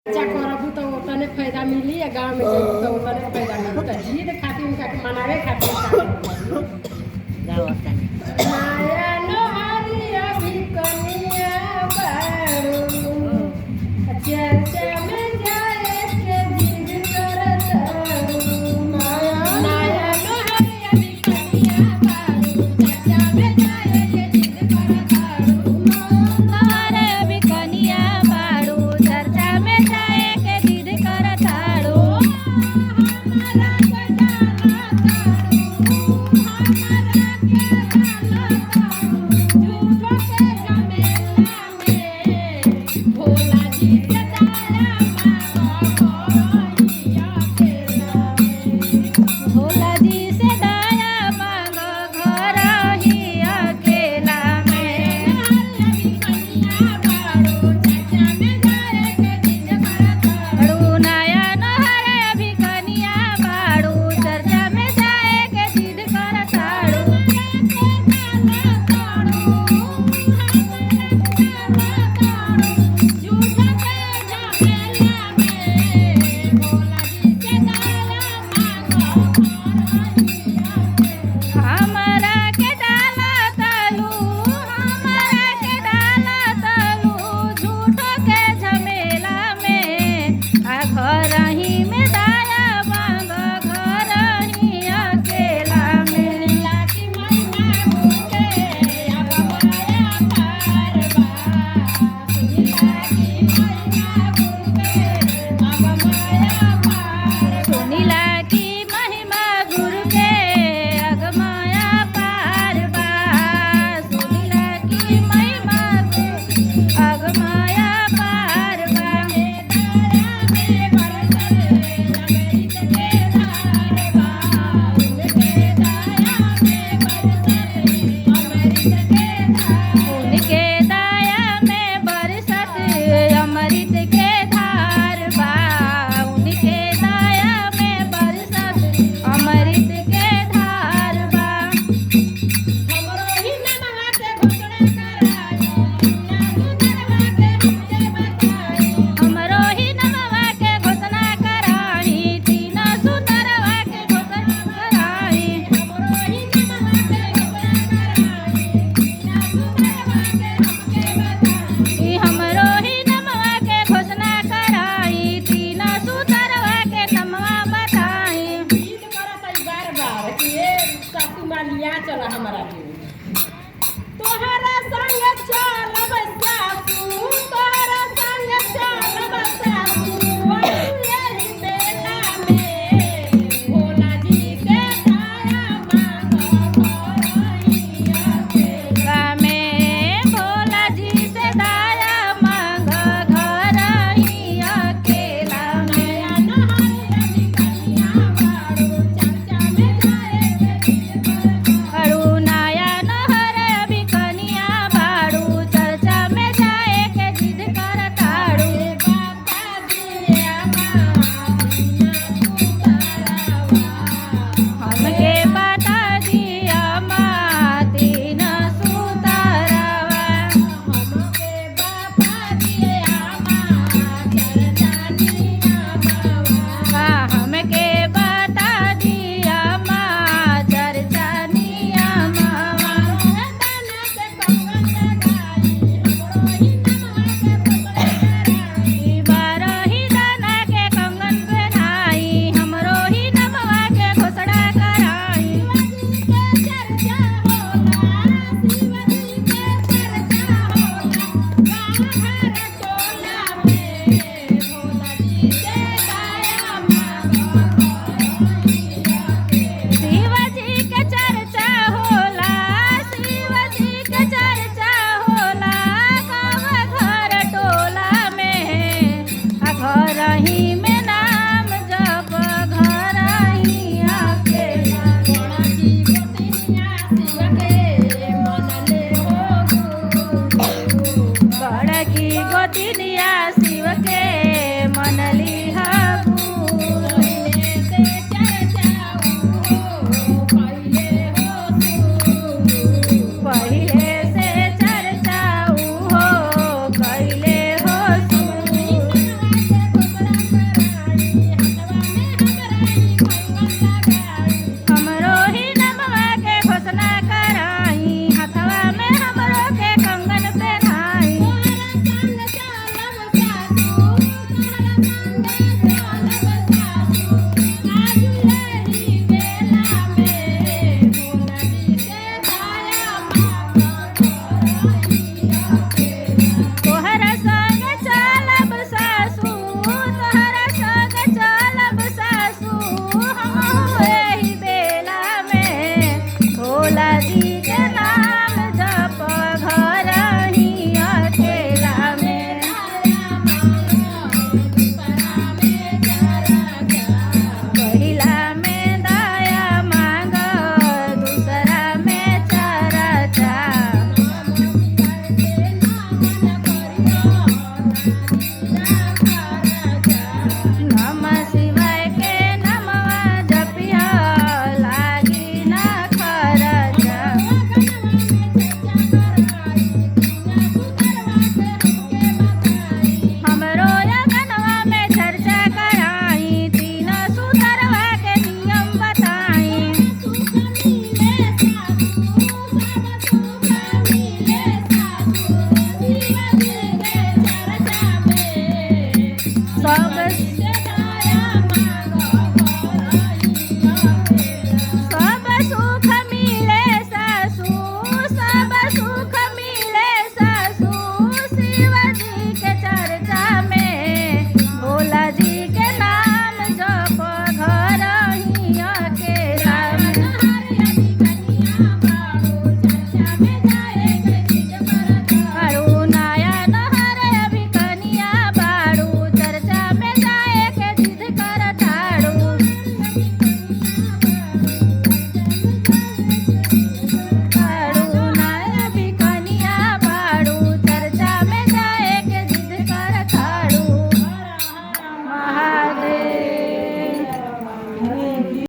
करबू तो उतने फायदा मिली या गाँव में जब तो उतने फायदा मिली तो जीत खातिर उनका के मनावे खातिर माया नोहरी अभी कनिया बारू चर्चा में जाए के जिद करत माया नोहरी अभी कनिया बारू चर्चा में जाए के जिद करत नोहरे अभी कनिया बारू चर्चा में जाए के जिद करत आड़ू हमारा के डाला तारू हमारा के डाला तारू झूठो के झमेला में भोला जी से दाया मांगो घर ही अकेला में भोला जी से दाया मांगो घर ही अकेला में अड़ू नया नोहरे अभी कनिया बारू चर्चा में जाए के जिद करत आड़ू हमारा के डाला तालू हमारा के डाला तालू झूठो के झमेला में आ घर ही में दाया मांग घर ही अकेला में लाठी मैना भूखे अब माया पार बा लाठी मैना भूखे अब माया पार सुनीला की महिमा गुरु के अगमाया पार बा सुनीला की महिमा गुरु अगमाया पार बा दाया में बरसरे अमृत के धार बा उनके दाया में बरसत अमृत के धार बा उनके दाया में बरसत अमृत के धार बा हमरो ही नमवा के घोषणा कराई हमरो ही नमवा के घोषणा कराई तीन सुतरवा के घोषणा कराई हमरो ही नमवा के घोषणा कराई तीन सुतरवा के हमके बताई हमरो ही नमवा के घोषणा कराई तीन सुतरवा के नमवा बताई गीत करत बार बार कि ये सासू मालिया चला हमारा तोहरा संग चलब सासू तोहरा संग चलब सासू यही बेला में भोला जी से दाया मांगो घर ही अकेला में भोला जी से दाया मांगो घर ही अकेला में नहरी अभी कनिया बारू चर्चा में जाए के जिद करत अड़ू नया नहरे अभी कनिया बारू चर्चा में जाए के जिद करत आड़ू बाबा दिया हमके बता दिया तीन सुतरवा हमके बाबा दिया चर्चा नियमवा हमके बता दिया चर्चा नियमवा दाना से कंगन लगाई हमरो ही नमवा के बारही दाना के कंगन पहनाई हमरो ही नमवा के घोषणा कराई चर्चा होला शिवजी के चर्चा होला गाहर टोला में भोला जी से दाया मांगो शिवजी के चर्चा होला शिवजी के चर्चा होला गाँव घर टोला में आ घर ही में नाम जप घर ही अकेला बड़ा जी गोतिनिया शिव के मनले हो गुरु बड़ा की गोतिनिया शिव के मनली हा गुरु से चर्चा हो पहिले हो शुरू पहिले से चर्चा हो कैले हो शुरू सब